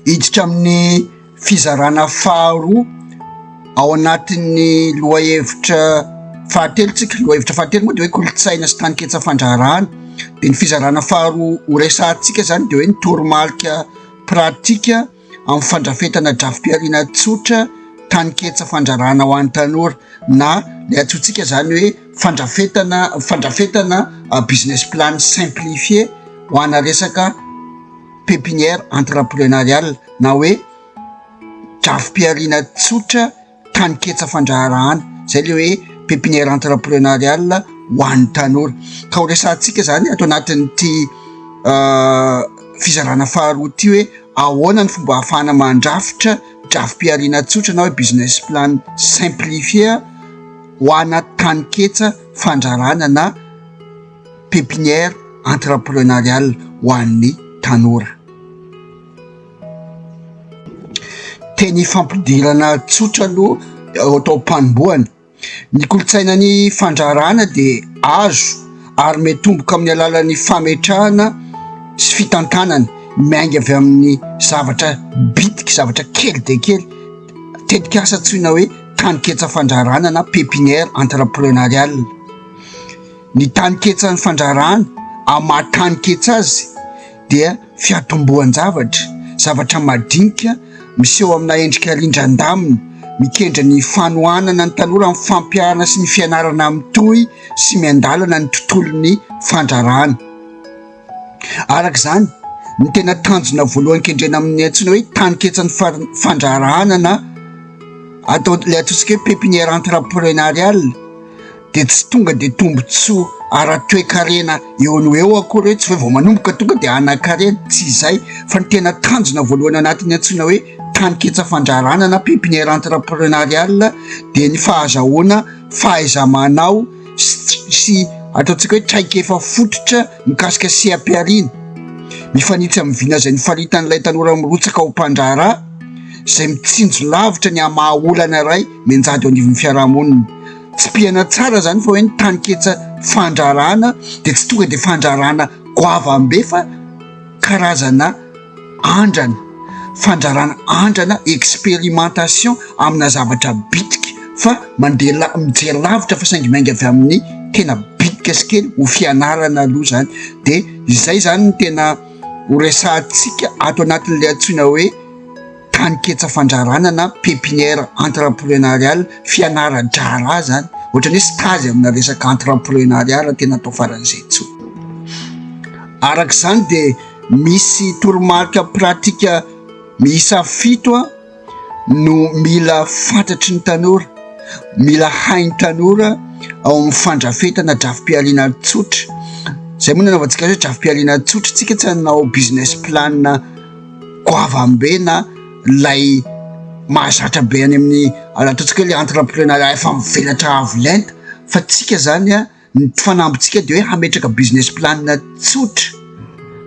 hiditra amin'ny fizarana faharoa ao anatin'ny lohahevitra fahatelo tsika. Lohahevitra fahatelo moa de hoe kolotsaina sy taniketsa fandraharahana. De ny fizarana faharoa ho resahantsika zany de hoe ny toromarika pratika amin'ny fandrafetana drafim-pialiana tsotra taniketsa fandraharahana ho an'ny tanora, na le antsointsika zany hoe fandrafetana business plan simplifié ho ana resaka pépinière entrepreneuriale, na hoe drafim-pialiana tsotra taniketsa fandraharahana, zay le hoe pépinière entrepreneuriale ho an'ny tanora. Ka ho resahantsika zany ato anatin'ity fizarana faharoa ty hoe ahoana ny fomba ahafahana mandrafitra drafim-pialiana tsotra na hoe business plan simplifié ho ana taniketsa fandraharahana na pépinière entrepreneuriale ho an'ny tanora. Teny fampidirana tsotra aloha atao mpanomboana. Ny kolotsainan'ny fandraharahana de azo ary metomboka amin'ny alalan'ny fametrahana sy fitantanana miainga avy amin'ny zavatra bitika, zavatra kely de kely. Tetika asa tsoina hoe taniketsa fandraharahana na pépinière entrepreneuriale. Ny taniketsa ny fandraharahana amaha-taniketsa azy dia fiatombohan-javatra madinika miseho amina endrika lindran-damina, mikendra ny fanohanana ny tanora amin'ny fampiarana sy ny fianarana mitohy sy miandalana ny tontolon'ny fandraharahana. Arak'izany ny tena tanjona voalohany kendrena amin'ny antsoina hoe taniketsa ny fandraharahana na atao le ataontsika hoe pépinière entrepreneuriale de tsy tonga de tombotsoa ara-toe-karena eo no eo akory hoe tsy hoe vao manomboka tonga de ana-karena, tsy izay, fa ny tena tanjona voalohany anatin'ny antsoina hoe taniketsa fandraharahana na pépinière entrepreneuriale de ny fahazahoana fahaiza-manao sy ataontsika hoe traikefa fototra mikasika seha-piariana, mifanitsy amin'ny vina zay nifalitan'ilay tanora mirotsaka ho mpandraharaha zay mitsinjo lavitra ny amaha-olana ray menjady eo anivon'ny fiarahamonina. Tsy pihana tsara zany fa hoe ny taniketsa fandraharahana de tsy tonga de fandraharahana goavambe fa karazana andrana, fandraharahana andrana expérimentation amina zavatra bitika fa mandeha mijery lavitra fa saingy miainga avy amin'ny tena bitika sy kely ho fianarana aloha zany. De izay zany ny tena ho resahantsika ato anatin'le antsoina hoe taniketsa fandraharahana na pépinière entrepreneuriale, fianara-draharaha zany, ohatrany hoe stage amina resaka entrepreneuriat tena atao faran'izay tso. Arak'izany de misy toromarika pratika miisa 7 no mila fantatry ny tanora, mila hainy tanora ao amin'ny fandrafetana drafim-pialiana tsotra. Zay moa nanaovantsika hoe drafim-pialiana tsotra tsika tsy hanao business plan goavambe na lay mahazatra be any amin'ny ataontsika hoe le entrepreneuriat efa mivelatra avo lenta, fa tsika zany ny fanambontsika de hoe hametraka business plan tsotra,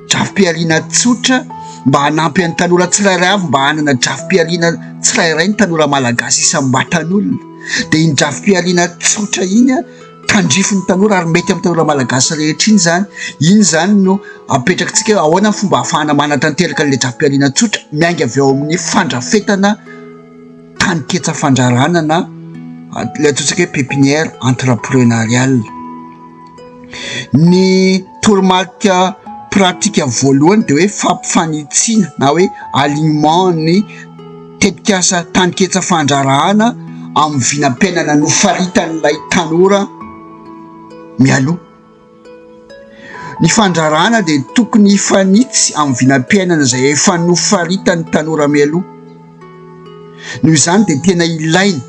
drafim-pialiana tsotra mba hanampy an'ny tanora tsirairay avy mba hanana drafim-pialiana tsirairay ny tanora malagasy isam-batan'olona. De iny drafim-pialiana tsotra iny tandrifin'ny tanora ary mety amin'ny tanora malagasy rehetra iny zany no apetrakantsika hoe ahoana ny fomba ahafahana manatanteraka le drafim-pialiana tsotra miainga avy ao amin'ny fandrafetana taniketsa fandraharahana na le ataontsika hoe pépinière entrepreneuriale. Ny toromarika pratika voalohany de hoe fampifanitsina na hoe alignement ny tetikasa taniketsa fandraharahana amin'ny vinam-piainana nofaritan'ilay tanora mialoha. Ny fandraharahana de tokony hifanitsy amin'ny vinam-piainana zay efa nofaritan'ny tanora mialoha. Noho izany de tena ilaina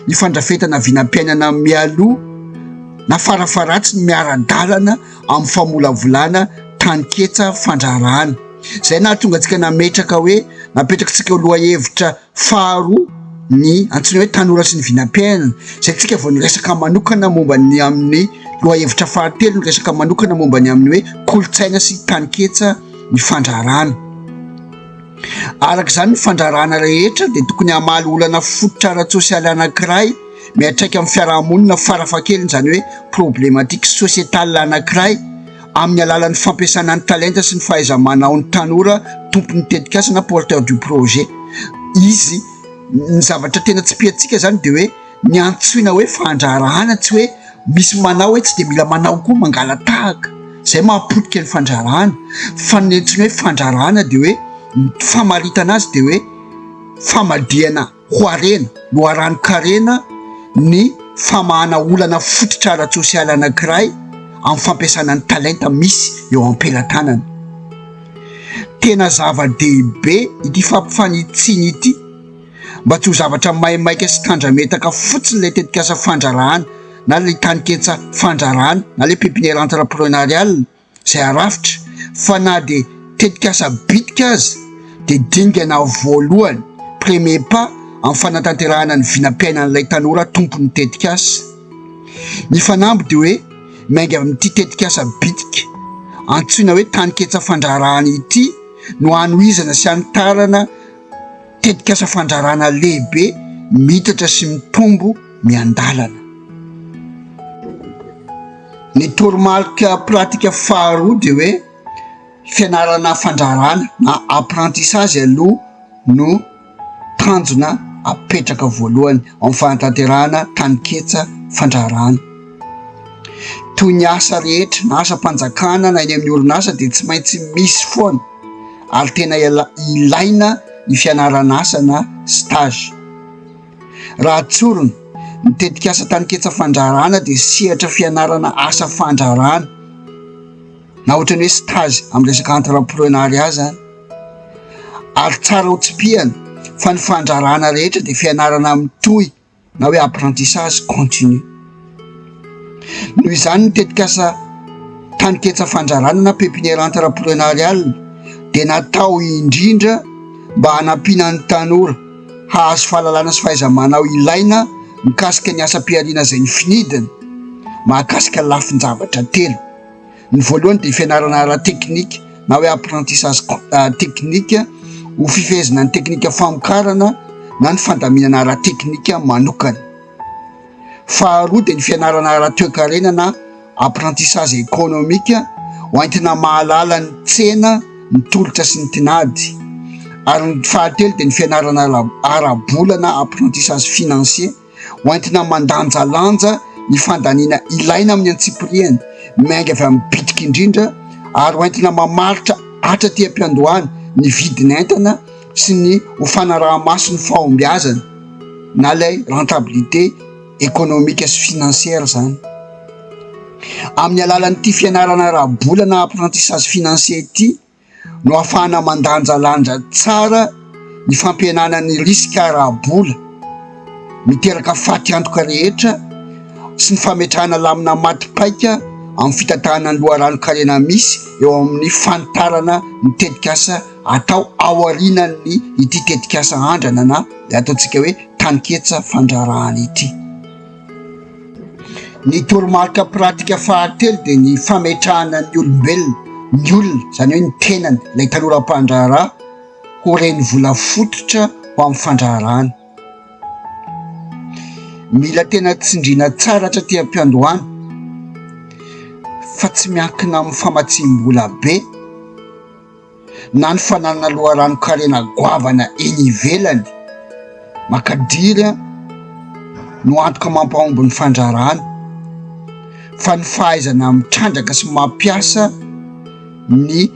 ny fandrafetana vinam-piainana mialoha na farafaratsy ny miara-dalana amin'ny famolavolana taniketsa fandraharahana. Zay nahatonga antsika napetraka tsika lohahevitra faharoa ny antsoina hoe tanora sy ny vinam-piainana, zay tsika vao niresaka manokana momba ny amin'ny lohahevitra fahatelo, niresaka manokana momba ny amin'ny hoe kolotsaina sy taniketsa ny fandraharahana. Arak'izany ny fandraharahana rehetra de tokony hamaly olana fototra ara-tsosialy anankiray miatraika amin'ny fiarahamonina farafahakeliny, zany hoe problématique sociétale anankiray amin'ny alalan'ny fampiasana ny talenta sy ny fahaiza-manao ny tanora tompony tetikasa na porteur du projet. Izy ny zavatra tena tsy piatsika zany de hoe ny antsoina hoe fandrarahana, tsy hoe misy manao hoe tsy de mila manao koa mangala tahaka, zay mahapotika ny fandrarahana. Fa ny antsoina hoe fandrarahana de hoe famaritana azy de hoe famadihana ho harena, loharano-karena ny famahana olana fototra ara-tsosialy anankiray amin'ny fampiasana ny talenta misy eo am-pelantanana. Tena zava-dehibe ity fampifanitsiny ity, mba tsy ho zavatra maimaika sy tandrametaka fotsiny lay tetikasa fandrarahana na lay taniketsa fandrarahana na lay pépinière entrepreneuriale zay arafitra, fa na de tetikasa bitika azy de dingana voalohany, premier pas amin'ny fanatanterahana ny vinam-piainan'ilay tanora tompony tetikasa. Ny fanamby de hoe mainga amin'ity tetikasa bitika antsoina hoe taniketsa fandrarahana ity no hanohizana sy hanitarana tetikasa fandrarahana lehibe mitatra sy mitombo miandalana. Ny toromarika pratika faharoa de hoe fianarana fandrarahana na apprentissage aloha no tanjona apetraka voalohany amin'ny fanatanterahana taniketsa fandrarahana. Toy ny asa rehetra na asa-panjakana na eny amin'ny orinasa de tsy maintsy misy foana ary tena ilaina ny fianarana asa na stage. Raha tsorona ny tetikasa taniketsa fandrarahana de sehatra fianarana asa fandrarahana na ohatrany hoe stage amin'ny resaka entrepreneuriat zany. Ary tsara ho tsipihana fa ny fandrarahana rehetra de fianarana mitohy na hoe apprentissage continu. Noho izany ny tetikasa taniketsa fandrarahana na pépinière entrepreneuriale de natao indrindra mba hanampiana ny tanora hahazo fahalalana sy fahaiza-manao ilaina mikasika ny asam-piariana zay ny finidiny mahakasika lafin-javatra telo. Ny voalohany de fianarana ara-teknika na hoe apprentissage teknika ho fifehezana ny teknika famokarana na ny fandaminana ara-teknika manokana. Faharoa de ny fianarana ara-toe-karena na apprentissage économique ho entina mahalala ny tsena, ny tolotra sy ny tinady. Ary ny fahatelo de ny fianarana ara-bola na apprentissage financier ho entina mandanjalanja ny fandaniana ilaina amin'ny antsipiriany mainga avy amin'ny bitika indrindra ary ho entina mamaritra hatraty am-piandohana ny vidin'entana sy ny ho fanaraha-maso ny fahombiazana na lay rentabilité économique sy financière zany. Amin'ny alalan'ity fianarana ara-bola na apprentissage financier ity no ahafahana mandanjalanja tsara ny fampihenana ny risika ara-bola, miteraka faty antoka rehetra sy ny fametrahana lamina matipaika amin'ny fitatahana ny loharano-karena misy eo amin'ny fanitarana ny tetikasa atao aorianan'ny ity tetikasa andrana na ataontsika hoe taniketsa fandrarahana ity. Ny toromarika pratika fahatelo de ny fametrahana ny olombelona, ny olona zany hoe ny tenany lay tanora-pandraraha ho reny vola fototra ho amin'ny fandrarahana. Mila tena tsindriana tsara hatraty am-piandohana fa tsy miankina amin'ny famatsim-bola be na ny fananana loharano-karena goavana eny ivelany makadiry no antoka mampahomby ny fandrarahana, fa ny fahaizana mitrandraka sy mampiasa ny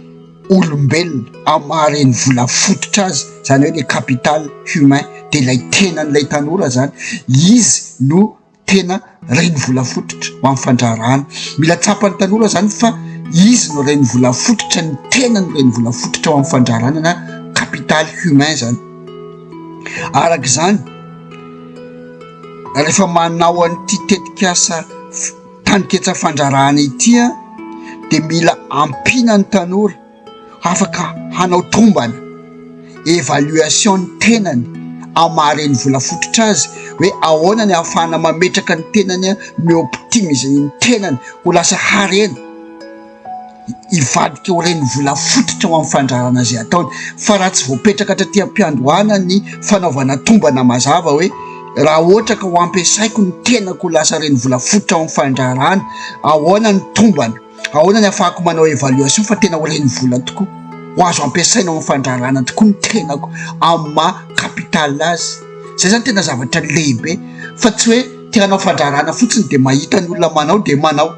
olombelona amin'ny mahareny vola fototra azy, zany hoe le capital humain de lay tenan'ilay tanora zany, izy no tena reny vola fototra ho amin'ny fandrarahana. Mila tsapany tanora zany fa izy no reny vola fototra, ny tenany reny vola fototra ho amin'ny fandrarahana na capital humain zany. Araka izany rehefa manao an'ity tetikasa taniketsa fandrarahana ity de mila ampina ny tanora afaka hanao tombana évaluation ny tenany amin'ny mahareny vola fototra azy, hoe ahoana ny ahafahana mametraka ny tenany mioptimise ny tenany ho lasa harena ivadika ho reny vola fototra ho amin'ny fandrarahana zay ataony. Fa raha tsy voapetraka hatraty am-piandohana ny fanaovana tombana mazava hoe raha ohatra ka ho ampiasaiko ny tenako ho lasa reny vola fototra ho amin'ny fandrarahana, ahoana ny tombana, ahoana ny afahako manao évaluation fa tena horeny vola tokoa ho azo ampiasaina ao amin'ny fandrarana tokoa ny tenako amin'ny maha capital azy. Zay zany tena zavatra lehibe fa tsy hoe tianao fandrarana fotsiny de mahita ny olona manao de manao,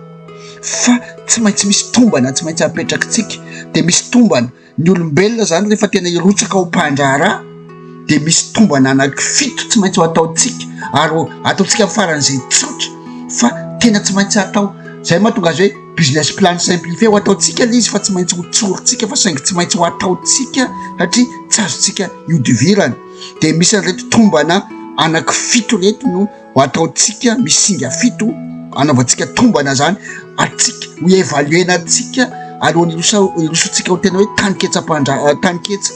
fa tsy maintsy misy tombana, tsy maintsy apetrakintsika de misy tombana. Ny olombelona zany rehefa tena hirotsaka ho mpandrara de misy tombana anaky 7 tsy maintsy ho ataontsika ary ataontsika amin'ny faran'izay tsotra fa tena tsy maintsy atao. Zay mahatonga azy hoe business plan simplifié ho ataontsika le izy fa tsy maintsy ho tsorintsika fa saingy tsy maintsy ho ataontsika satria tsy azontsika iodivirana. De misy an'ireto tombana anaky 7 reto no ho ataontsika misy singa 7 anaovantsika tombana zany atsika ho évaluena atsika alohan'ny irosotsika ho tena hoe taniketsa taniketsa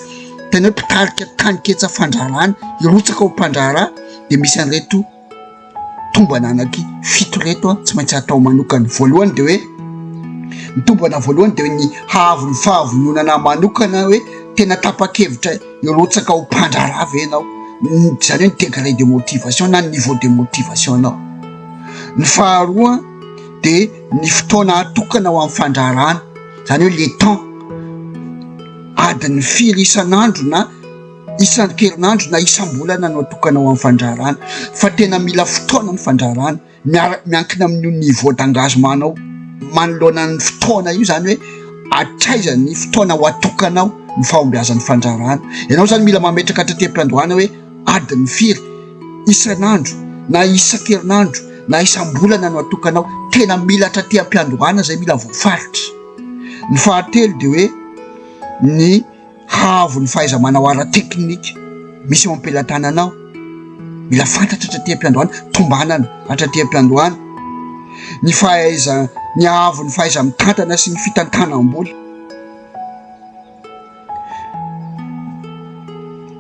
tena hoe mpitarika taniketsa fandrarana irotsaka ho mpandrara. De misy an'ireto tombana anaky 7 reto tsy maintsy atao manokana. Voalohany de hoe ny tombana voalohany de hoe ny haavy ny fahavononana manokana hoe tena tapa-kevitra irotsaka ho mpandrara ve ianao, zany hoe ny degré de motivation na ny niveau de motivation anao. Ny faharoa de ny fotoana atokana ho amin'ny fandrarana, zany hoe le temps, adiny 4 isan'andro na isan-kerinandro na isam-bolana no atokana ho amin'ny fandrarana. Fa tena mila fotoana ny fandrarana miankina amin'ny niveau d'engagement-nao manoloana ny fotoana io, zany hoe atraiza ny fotoana ho atokanao ny fahombiazan'ny fandrarana. Ianao zany mila mametraka hatratem-piandohana hoe adiny 4 isan'andro na isan-kerinandro na isam-bolana no atokanao, tena mila hatratem-piandohana zay mila voafaritra. Ny fahatelo de hoe ny haavo ny fahaiza manao ara teknika misy mampelantananao, mila fantatra hatratem-piandohana, tombanana hatratem-piandohana. Ny fahaiza ny haavo ny fahaiza mitantana sy ny fitantanam-bola.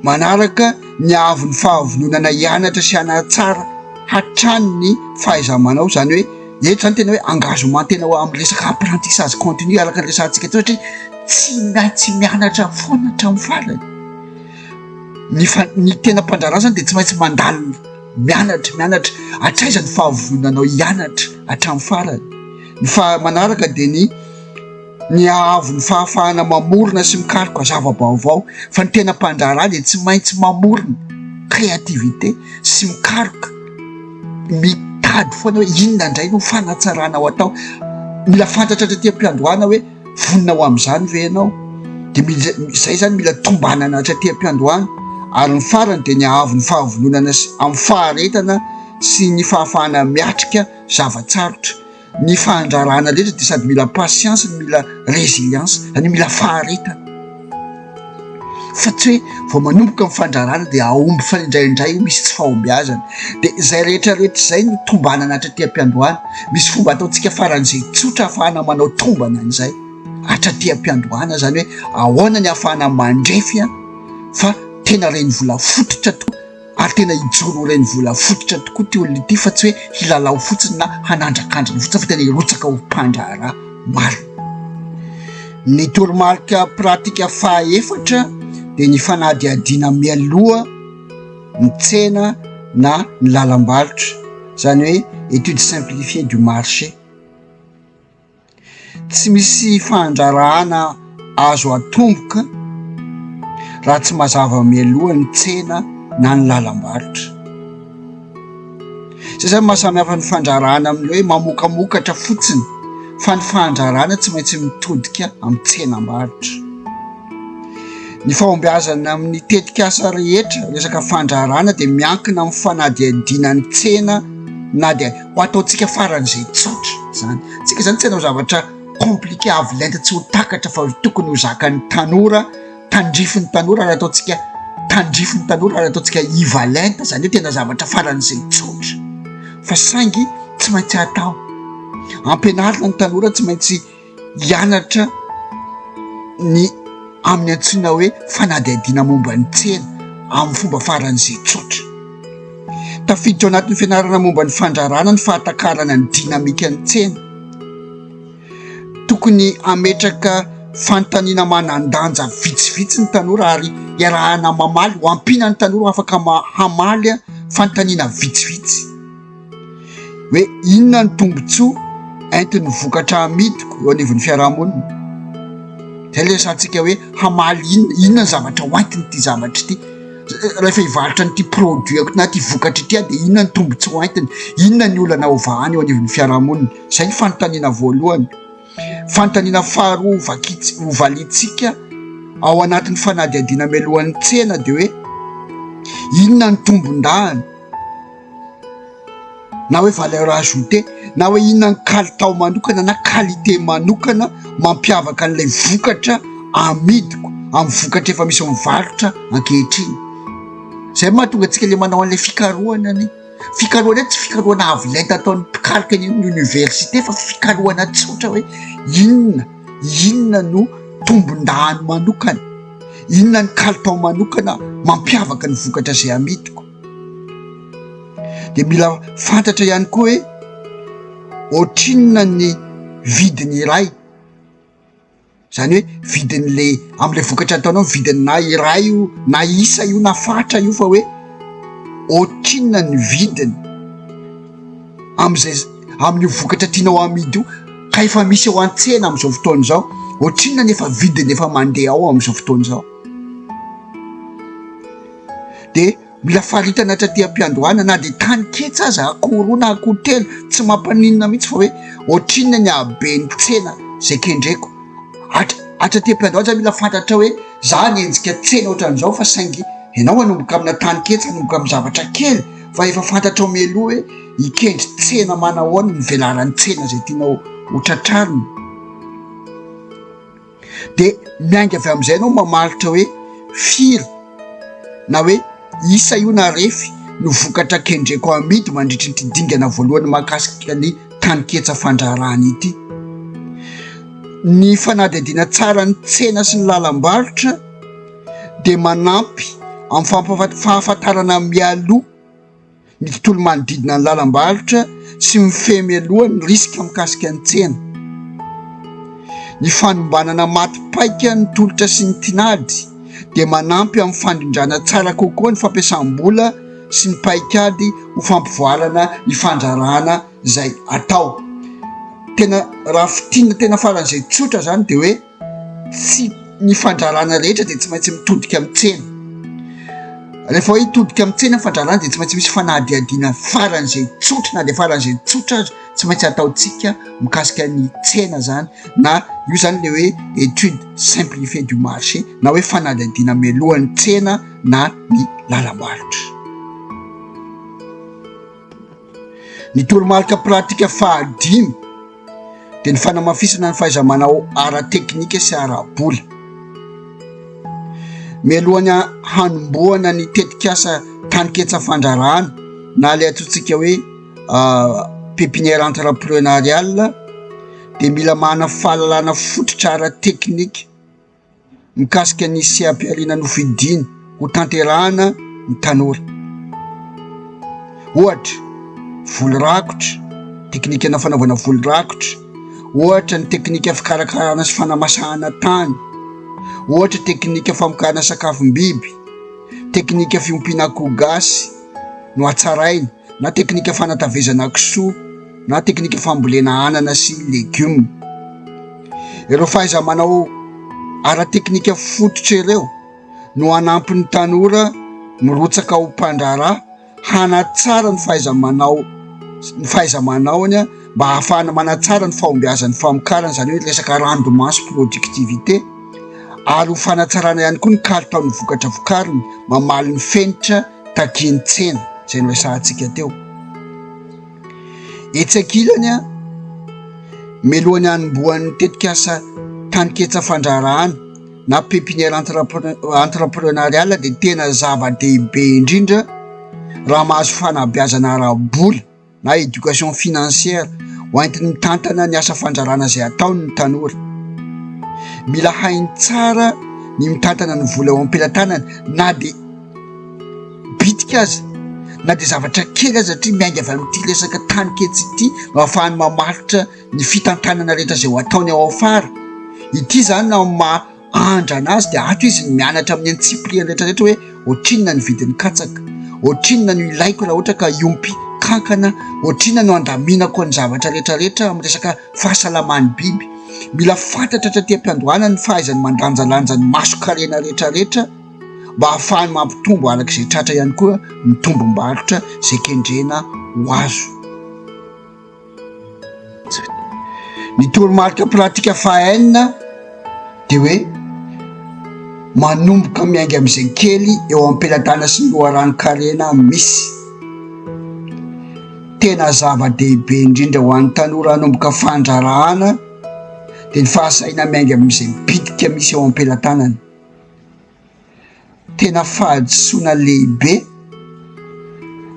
Manaraka ny haavo ny fahavononana hianatra sy hanatsara hatrany ny fahaiza manao, zany hoe eto zany tena hoe engagement tena ho amin'ny resaka apprentissage continu araka ny resantsika teo satria tsy mianatra foana hatramin'ny farany. Ny tena mpandrarana zany de tsy maintsy mandalo mianatra atraiza ny fahavononanao hianatra hatramin'ny farany. Ny manaraka de ny haavo ny fahafahana mamorona sy mikaroka zava-baovao, fa ny tena mpandrara de tsy maintsy mamorona créativité sy mikaroka mitady foana hoe inona indray no fanatsarana ho atao. Mila fantatra hatratem-piandohana hoe vonina ho amin'izany ve ianao, de zay zany mila tombanana hatratem-piandohana. Ary ny farany de ny haavo ny fahavononana amin'ny faharetana sy ny fahafahana miatrika zavatsarotra. Ny fandrarana rehetra de sady mila patience, mila résilience, zany mila faharetana. Fa tsy hoe vao manomboka amin'ny fandrarana de aomby fa indraindray misy tsy fahombiazana. De zay rehetrarehetra zay no tombanana hatratem-piandohana. Misy fomba ataontsika faran'izay tsotra ahafahana manao tombana an'izay hatratem-piandohana, zany hoe ahoana ny ahafahana mandrefy fa tena reny vola fototra tokoa ary tena hijoro reny vola fototra tokoa ty olona ity, fa tsy hoe hilalao fotsiny na hanandrakandriny fotsiny fa tena hirotsaka ho mpandrara marina. Ny toromarika pratika fahaefatra de ny fanadihadiana mialoha ny tsena na ny lalam-barotra, zany hoe étude simplifiée du marché. Tsy misy fandrarahana azo atomboka raha tsy mazava mialoha ny tsena na ny lalam-barotra. Zay zany mahasamihafa ny fandrarana amin'ny hoe mamokamokatra fotsiny, fa ny fandrarana tsy maintsy mitodika amin'ny tsenam-barotra. Ny fahombiazana amin'ny tetikasa rehetra resaka fandrarana de miankina amin'ny fanadihadiana ny tsena na de ho ataontsika faran'izay tsotra zany. Tsika zany tsy hanao zavatra compliqué avo lenta tsy ho takatra fa tokony ho zakan'ny tanora, tandrifin'ny tanora raha ataontsika tandrifin'ny tanora raha ataontsika ivalenta, zany hoe tena zavatra faran'izay tsotra fa saingy tsy maintsy atao. Ampianarina ny tanora tsy maintsy hianatra ny amin'ny antsoina hoe fanadihadiana momba ny tsena amin'ny fomba faran'izay tsotra. Tafiditra ao anatin'ny fianarana momba ny fandrarana ny fahatakarana ny dinamika ny tsena. Tokony ametraka fanontaniana manan-danja vitsivitsy ny tanora ary iarahana mamaly ho ampiana ny tanora afaka hamaly fanontaniana vitsivitsy hoe inona ny tombontsoa entiny vokatra amidiko eo anivon'ny fiarahamonina. Zay le resantsika hoe hamaly inona ny zavatra hoentiny ty zavatra ty. Rehefa hivarotra nyty produit na ty vokatra ty de inona ny tombontsoa hoentiny, inona ny olana ovahany eo anivon'ny fiarahamonina. Zay ny fanontaniana voalohany. Fanontaniana faharoa hovalitsika ao anatin'ny fanadihadiana mialohan'ny tsena de hoe inona ny tombon-dahany na hoe valeur ajoutée na hoe inona ny kalitao manokana na qualité manokana mampiavaka an'ilay vokatra amidiko amin'ny vokatra efa misy mivarotra ankehitriny. Zay mahatonga antsika le manao an'ilay fikarohana ny fikarohana tsy fikarohana avolenta ataon'ny mpikaroka ny université fa fikarohana tsotra hoe inona no tombon-dahany manokana, inona ny kalitao manokana mampiavaka ny vokatra zay amidiko. De mila fantatra ihany koa hoe ohatrinona ny vidiny iray, zany hoe vidin'le am'le vokatra ataonao vidiny na iray io na isa io na fatra io fa hoe ohatrinona ny vidiny amin'io vokatra tianao amidy io ka efa misy eo an-tsena am'izao fotoana zao, ohatrinona ny efa vidiny efa mandeha ao am'izao fotoana zao. De mila faritana hatraty am-piandohana na de tany ketsa aza akory na akory telo tsy mampaninona mihitsy fa hoe ohatrinona ny habeny tsena zay kendreko. Hatraty am-piandohana mila fantatra hoe za nienjika tsena ohatran'izao fa saingy ianao anomboka amina tany ketsa anomboka amin'ny zavatra kely fa efa fantatra mialoha hoe ikendry tsena manahoana ny velaran'ny tsena zay tianao hotratrarina. De miainga avy am'izay anao mamaritra hoe firy na hoe isa io na refy no vokatra kendreko amidy mandritry ny ty dingana voalohany mahakasika ny tany ketsa fandrarany ity. Ny fanadihadiana tsara ny tsena sy ny lalam-barotra de manampy amin'ny fahafantarana mialoha ny tontolo manodidina ny lalam-barotra sy mifehy mialoha ny risika mikasika ny tsena. Ny fanombanana maty-paika ny tolotra sy ny tinady de manampy amin'ny fandrindrana tsara kokoa ny fampiasam-bola sy ny paikady ho fampivoarana ny fandrarana zay atao. Tena raha fitiana tena faran'izay tsotra zany de hoe tsy ny fandrarana rehetra de tsy maintsy mitodika amin'ny tsena. Rehefa hoe hitodika amin'ny tsena fandrarana de tsy maintsy misy fanadihadiana faran'izay tsotra na de faran'izay tsotra azy tsy maintsy ataotsika mikasika ny tsena zany, na io zany le hoe étude simplifiée du marché na hoe fanadihadiana mialohan'ny tsena na ny lalam-barotra. Ny toromarika pratika fahadimy de ny fanamafisana ny fahaiza-manao ara-teknika sy ara-bola. Mialohan'ny hanomboana ny tetikasa tany ketsa fandrarana na le ataontsika hoe pépinière entrepreneuriale de mila mahana fahalalana fototra ara-teknika mikasika ny sehampialiana nofidiny ho tanterahana ny tanora. Ohatra volo rakotra, teknikana fanaovana volo rakotra, ohatra ny teknika fikarakarana sy fanamasahana tany, ohatra teknika famokarana sakafom-biby, teknika fiompiana akoho gasy no hatsaraina, na teknika fanatavezana kisoa, na teknika fambolena anana sy legioma. Ireo fahaiza-manao ara-teknika fototra ireo no hanampy ny tanora mirotsaka ho mpandrarà hanatsara ny fahaiza-manaony mba hahafahana manatsara ny fahombiazan'ny famokarana, zany hoe resaka rendement sy productivité, ary ho fanatsarana ihany koa ny kalitaon'ny vokatra vokariny mamaly ny fenitra takiany tsena zay noresahantsika teo. Etsy ankilany mialohan'ny hanombohan'ny tetikasa tany ketsa fandrarahana na pépinière entrepreneuriale de tena zava-dehibe indrindra raha mahazo fanabeazana ara-bola na éducation financière hoentiny mitantana ny asa fandrarana zay ataony ny tanora. Mila hainy tsara ny mitantana ny vola eo am-pelantanany na de bitika aza na de zavatra kely aza satria miainga avy amin'ity resaka tany ketsy ity ahafahany mamaritra ny fitantanana rehetra zay ho ataony ao afara. Ity zany na mahandra anazy de ato izy ny mianatra amin'ny antsipliany rehetrarehetra hoe ohatrinona ny vidin'ny katsaka, ohatrinona no ilaiko raha ohatra ka iompy kankana ohatrina no andaminako ny zavatra rehetrarehetra amin'ny resaka fahasalaman'ny biby. Mila fantatra traty am-piandohana ny fahaizany mandanjalanja ny maso-karena rehetrarehetra mba ahafahany mampitombo arak'izay tratra ihany koa ny tombom-barotra zay kendrena ho azo. Ny toromarika pratika fahaenina dia hoe manomboka miainga amin'izay kely eo am-pelatana sy ny loharano-karena misy. Tena zava-dehibe indrindra ho an'ny tanora hanomboka fandrarahana dia ny fahasaina miainga amin'izay bitika misy eo am-pelatanany. Tena fahadisoana lehibe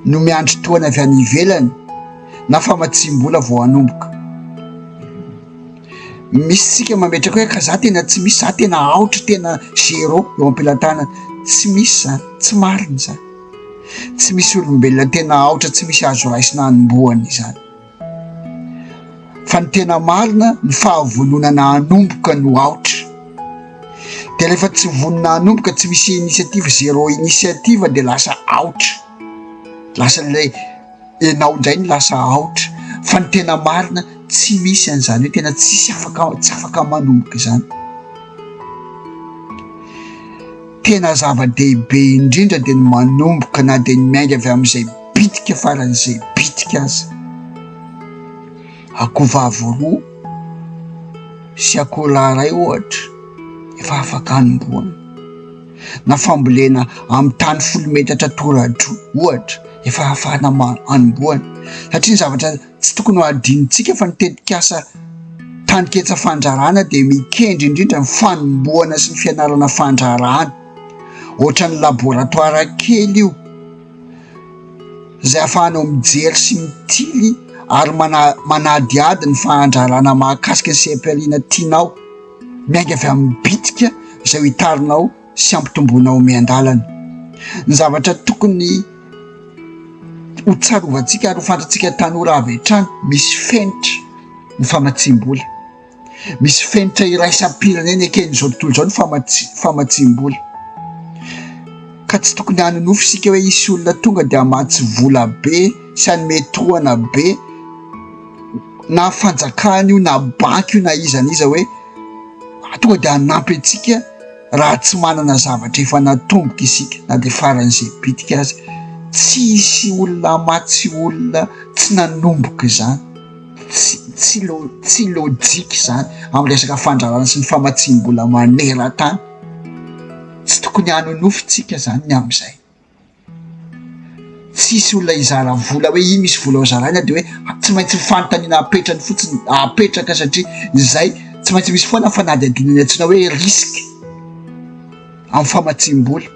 no miandry toana avy any ivelany na famatsim-bola vao hanomboka. Misy tsika mametraka hoe ka za tena tsy misy, za tena aotra, tena zéro eo am-pelatanana. Tsy misy zany, tsy marina zany. Tsy misy olombelona tena aotra, tsy misy azo raisina hanombohany izany. Fa ny tena marina ny fahavononana hanomboka no aotra. Dia rehefa tsy vonona hanomboka, tsy misy initiative, zéro initiative dia lasa aotra. Lasa ilay enao indray ny lasa aotra. Fa ny tena marina tsy misy an'izany hoe tena tsy afaka manomboka izany. Tena zava-dehibe indrindra dia ny manomboka na dia ny miainga avy amin'izay bitika faran'izay bitika aza. Akoho vavy roa sy akoho lahy iray ohatra efa afaka hanomboana. Na fambolena amin'ny tany 10 metatra toradroa ohatra efa ahafahana hanomboana. Satria ny zavatra tsy tokony ho adinontsika fa ny tetikasa taniketsa fandrarahana dia mikendry indrindra ny fanomboana sy ny fianarana fandrarahana. Ohatra ny laboratoara kely io izay ahafahanao mijery sy mitily ary manadiady ny fandrarahana mahakasika ny sehampialiana tianao miainga avy amin'ny bitika izay ho hitarinao sy ampitomboanao mian-dalana. Ny zavatra tokony ho tsarovantsika ary ho fantatsika tanora avy hatrany, misy fenitra ny famatsim-bola. Misy fenitra iraisam-pirenena eken'izao tontolo izao ny famatsim-bola. Ka tsy tokony hanonofo isika hoe isy olona tonga dia hamatsy vola be sy hanome tohana be na fanjakana io na banky io na izaniza hoe tonga dia hanampy antsika raha tsy manana zavatra efa natomboka isika na dia faran'izay bitika azy. Tsisy olona hamatsy olona tsy nanomboka izany. Tsy lojika izany amin'ny resaka fandrarahana sy ny famatsim-bola maneran-tany. Tsy tokony hanonofintsika zany ny amin'izay. Tsisy olona hizara vola hoe iny misy vola ho zaraina dia hoe tsy maintsy fanontaniana hapetrany fotsiny, hapetraka satria izay tsy maintsy misy foana fanadihadihana antsoina hoe risque amin'ny famatsim-bola.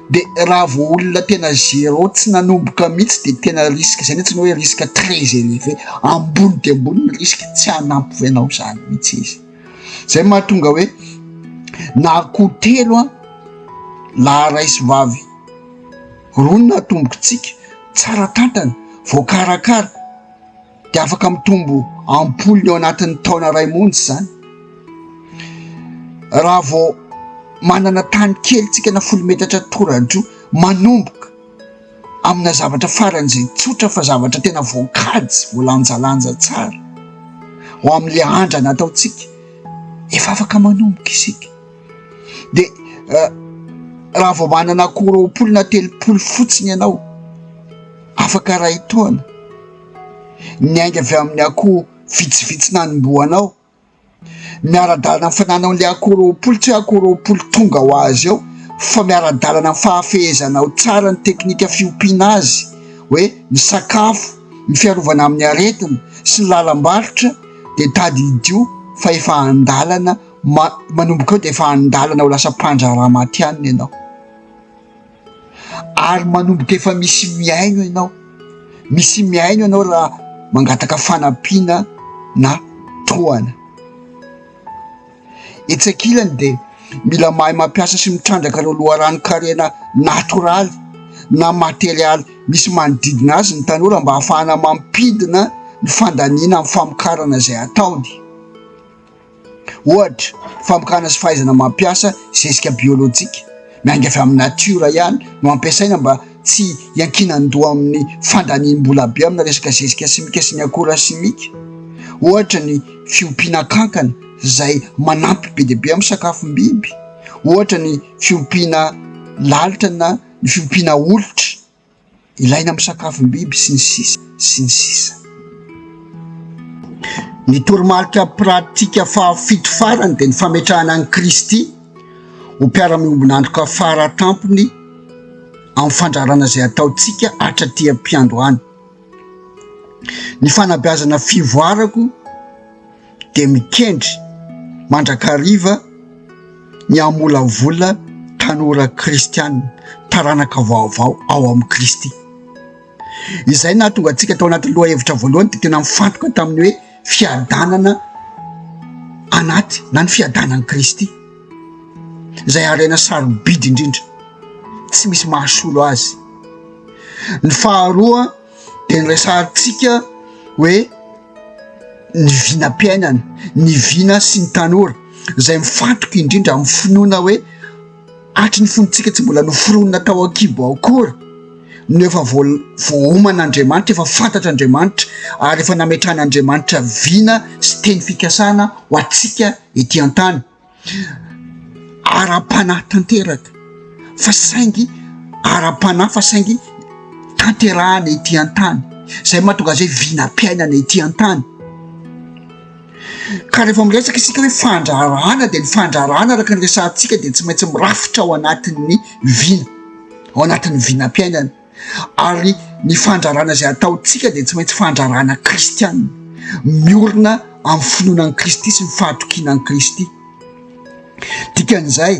Dia raha vao olona tena zéro tsy nanomboka mihitsy dia tena risque izay antsoina hoe risque très élevé. Ambony dia ambony ny risque, tsy hanampy venao zany mihitsy izy. Izay mahatonga hoe na akoho 3 lahy ray sy vavy roa no natombontsika tsara tantana vao karakara dia afaka mitombo ampolony eo anatin'ny taona ray montsy zany. Raha vao manana tany kely tsika na 10 metatra toradroa manomboka amina zavatra faran'izay tsotra fa zavatra tena voakajy, voalanjalanja tsara ho amin'ilay andrana ataontsika, efa afaka manomboka isika. Dia raha vao manana akoho 20 na 30 fotsiny ianao afaka ray taona miainga avy amin'ny akoho vitsivitsy nanomboanao, miara-dalana amin'ny fananan'ilay akoho 20, tsy hoe akoho 20 tonga ho azy eo fa miara-dalana amin'ny fahafehezanao tsara ny teknika fiompiana azy, hoe ny sakafo, ny fiarovana amin'ny aretina sy ny lalam-barotra dia tady idio fa efa andalana manomboka eo dia efa andalana ho lasa mpandraraha maty-hanina ianao. Ary manomboka efa misy miaino ianao, misy miaino ianao raha mangataka fanampiana na tohana. Etsakilany dia mila mahay mampiasa sy mitrandraka ireo loharano-karena natoraly na materialy misy manodidina azy ny tanora mba ahafahana mampidina ny fandaniana amin'ny famokarana izay ataony. Ohatra, famokarana sy fahaizana mampiasa zezika biôlôjika miainga avy amin'ny natiora ihany no ampiasaina mba tsy iankinan-doha amin'ny fandaniam-bola be amina resaka zezika simika sy ny akora simika. Ohatra ny fiompiana kankana izay manampy be dia be amin'ny sakafom-biby, ohatra ny fiompiana lalitra na ny fiompiana olotra ilaina amin'ny sakafom-biby sy ny sisa sy ny sisa. Ny toromarika pratika fahafito farany dia ny fametrahana an'i Kristy ho mpiara-miombonandroka faratampony amin'ny fandrarana izay ataontsika hatraty am-piandohany. Ny fanabeazana fivoarako dia mikendry mandrakariva ny amolavola tanora kristianina taranaka vaovao ao amin'ny Kristy. Izay na tonga antsika tao anaty loha hevitra voalohany dia tena mifantoka tamin'ny hoe fiadanana anaty na ny fiadanan'i Kristy izay harena sarobidy indrindra, tsy misy mahasolo azy. Ny faharoa dia ny resahantsika hoe ny vinam-piainana, ny vina sy ny tanora izay mifantoka indrindra amin'ny finoana hoe hatry ny fonontsika tsy mbola noforonina tao an-kibo akory no efa voahoman'Andriamanitra, efa fantatr'Andriamanitra ary efa nametran'Andriamanitra vina sy teny fikasana ho antsika ety an-tany. Ara-panahy tanteraka fa saingy ara-panahy fa saingy tanterahana ety an-tany, izay mahatonga azy hoe vinam-piainana ety an-tany. Ka rehefa miresaka isika hoe fandrarahana dia ny fandrarahana araka ny resantsika dia tsy maintsy mirafitra ao anatin'ny vina, ao anatin'ny vinam-piainana. Ary ny fandrarahana izay ataontsika dia tsy maintsy fandrarahana kristianina, miorina amin'ny finoanan'i Kristy sy ny fahatokinan'i Kristy. Dikan'izay,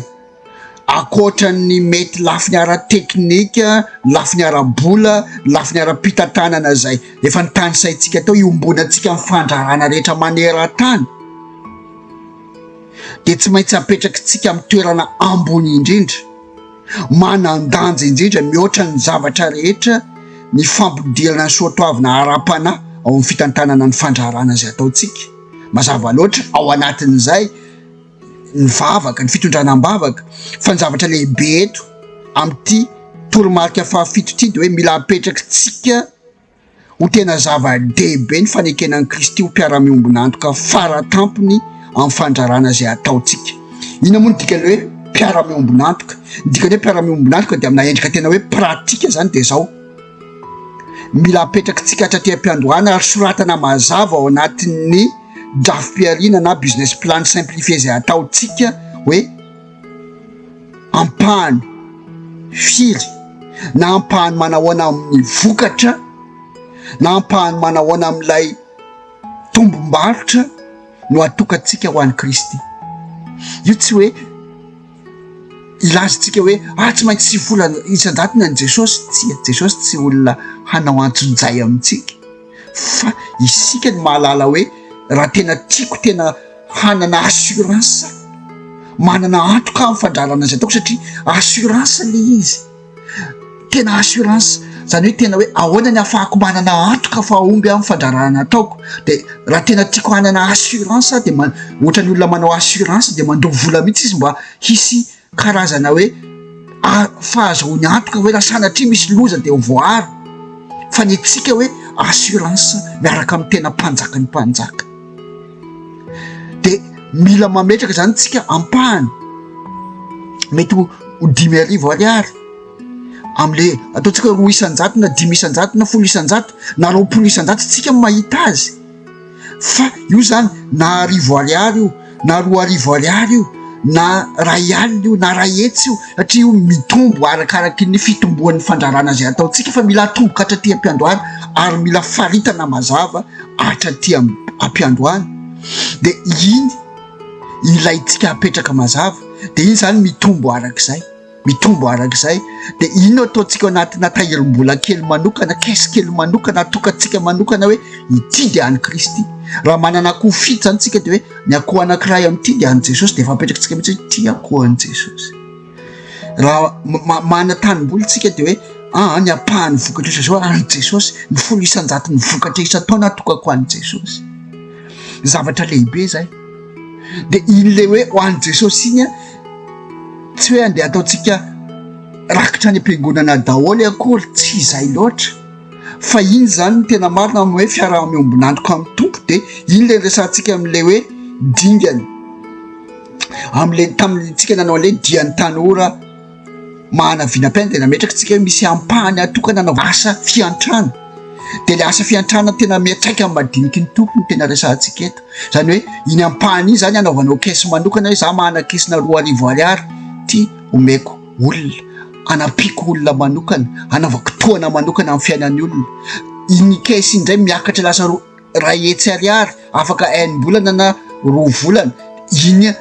akoatran'ny mety lafiny ara-teknika, lafiny ara-bola, lafiny ara-pitantanana izay efa nitany saintsika tao iombonantsika amin'ny fandrarahana rehetra maneran-tany, dia tsy maintsy apetraka tsika amin'ny toerana ambony indrindra, manan-danja indrindra mihoatra ny zavatra rehetra, ny fampidirana ny soatoavina ara-panahy ao amin'ny fitantanana ny fandrarahana izay ataontsika. Mazava loatra ao anatin'izay ny vavaka, ny fitondranam-bavaka, fa ny zavatra lehibe eto amin'ity toromarika fahafito ity dia hoe mila apetraka tsika ho tena zava-dehibe ny fanekenan'i Kristy ho mpiara-miombonandroka faratampony amin'ny fandrarahana izay ataontsika. Ina moa ny dikany hoe mpiara-miombonandroka? Ny dikany hoe mpiara-miombonandroka dia amina endrika tena hoe pratika zany dia zao: mila apetraka tsika hatraty am-piandohana ary soratana mazava ao anatin'ny drafim-piariana na business plan simplifié izay ataontsika hoe ampahany firy na ampahany manahoana amin'ny vokatra na ampahany manahoana amin'ilay tombom-barotra no atokantsika ho an'i Kristy. Io tsy hoe ilazantsika hoe tsy maintsy sy vola isan-jato ny Jesosy. Jesosy tsy olona hanao antson-jay amintsika, fa isika ny mahalala hoe raha tena tiako tena hanana assurance, manana antoka amin'ny fandrarana izay ataoko satria assurance le izy, tena assurance zany hoe tena hoe ahoana ny ahafahako manana antoka fa omby amin'ny fandrarana ataoko. Dia raha tena tiako hanana assurance dia ohatra ny olona manao assurance dia mandoko vola mihitsy izy mba hisy karazana hoe fahazoany antoka hoe raha sanatria misy loza dia ho voary. Fa ny tsika hoe assurance miaraka amin'ny tena mpanjaka ny mpanjaka, dia mila mametraka zany tsika ampahany mety ho 5,000 ariary amin'le ataontsika 2 isan-jato na 5 isan-jato na 10 isan-jato na 20 isan-jato tsika mahita azy. Fa io zany na 10,000 ariary io na 2,000 ariary io na 2 alina io na 2 hetsy io, satria io mitombo arakaraky ny fitomboan'ny fandrarana izay ataontsika. Fa mila atomboka hatraty am-piandohany ary mila faritana mazava hatraty am-piandohany, dia iny ilayntsika apetraka mazava, dia iny zany mitombo arak'izay. Dia iny no ataontsika ao anatina tahirim-bola kely manokana, caisse kely manokana, atokantsika manokana hoe ity dia an'i Kristy. Raha manana akoho fito zany tsika dia hoe ny akoho anankiray amin'ity dia an'i Jesosy, dia efa apetrakantsika mihitsy hoe ity akoho an'i Jesosy. Raha mana-tanimboly tsika dia hoe ny ampahany vokatra isa zao an'i Jesosy, ny 10 isan-jato ny vokatra isan-taona atokako an'i Jesosy. Zavatra lehibe zay. Dia in'le hoe ho an'i Jesosy iny tsy hoe andeha ataontsika rakitra ny am-piangonana daholo akory tsy izay loatra fa iny zany ny tena marina amin'ny hoe fiaraha-miombonandroko amin'ny tompo de iny le resantsika amin'le hoe dingany am'le tamin'ntsika nanao le dian'ny tanora mahana vinam-piaina de nametraka tsika hoe misy ampahany atokana nanao asa fiantrana de le asa fiantrana tena miatraika amin'ny madiniky ny tompo ny tena resantsika eto zany hoe iny ampahany iny zany anaovanao kesy manokana hoe za mahana kesina 2,000 ty omeko olona anapiko olona manokana anaovako toana manokana amin'ny fiainan'ny olona iny kesy indray miakatra lasa 2,000 afaka 1 bolana na 2 volana iny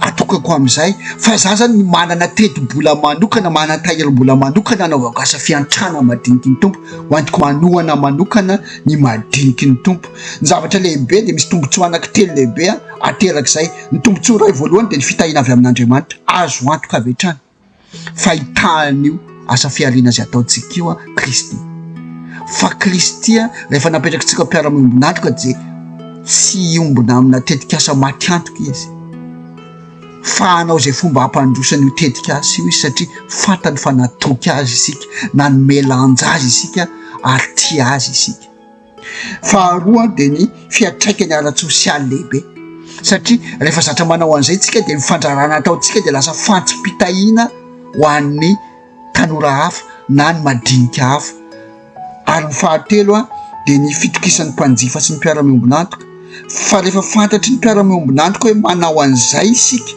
atokako am'izay fa za zany manana teti-bola manokana manana tahiry-bola manokana anaovako asa fiantrana madiniky ny tompo hoantiko manohana manokana ny madiniky ny tompo ny zavatra lehibe de misy tombotsoa anankitelo lehibe aterak'izay ny tombotsoa ray voalohany de ny fitahina avy amin'Andriamanitra azo antoka avy hatrany fahitahan'io asa fiariana zay ataontsika io Kristy fa Kristy rehefa napetrakantsika mpiara-miombonandroka de tsy ombona amina tetikasa maty antoka izy fa anao zay fomba hampandrosany io tetikasa io izy satria fantany fa natoky azy isika nanomelanja azy isika ary tia azy isika faharoa de ny fiatraikany ara-tsosialy lehibe satria rehefa zatra manao an'izay tsika de mifandrarana ataontsika de lasa fantsym-pitahina ho an'ny tanora hafa na ny madinika hafa ary ny fahatelo de ny fitokisan'ny mpanjifa sy ny mpiara-miombonandroka fa rehefa fantatry ny mpiara-miombonandroka hoe manao an'izay isika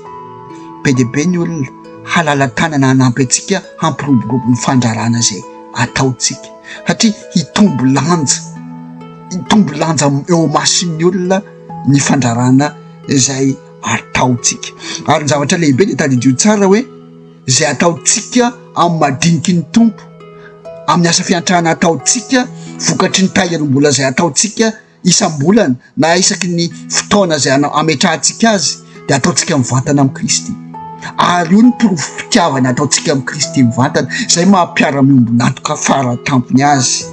be de be ny olona halala tanana hanampy antsika hampiroborobo ny fandrarana zay ataontsika satria hitombo lanja eo masin'ny olona ny fandrarana zay ataontsika ary ny zavatra lehibe de tadidio tsara hoe zay ataontsika amin'ny madiniky ny tompo amin'ny asa fiantrana ataontsika vokatry ny tahirim-bola zay ataontsika isam-bolana na isaky ny fotoana zay ametrahantsika azy de ataontsika mivantana amin'ny Kristy ary io ny pirofo-pitiavana ataontsika amin'ny Kristy mivantana zay mampiara-miombonandroka faratampony azy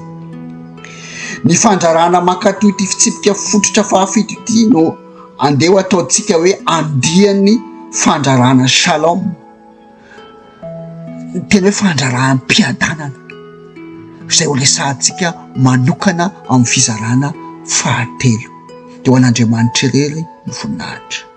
ny fandrarana mankatoy ty fitsipika fototra fahafito ity no andeha ataontsika hoe andiany fandrarana shalom tena hoe fandrarahan'm-piadanana zay ho resantsika manokana amin'ny fizarana fahatelo de ho an'Andriamanitra irery ny voninahitra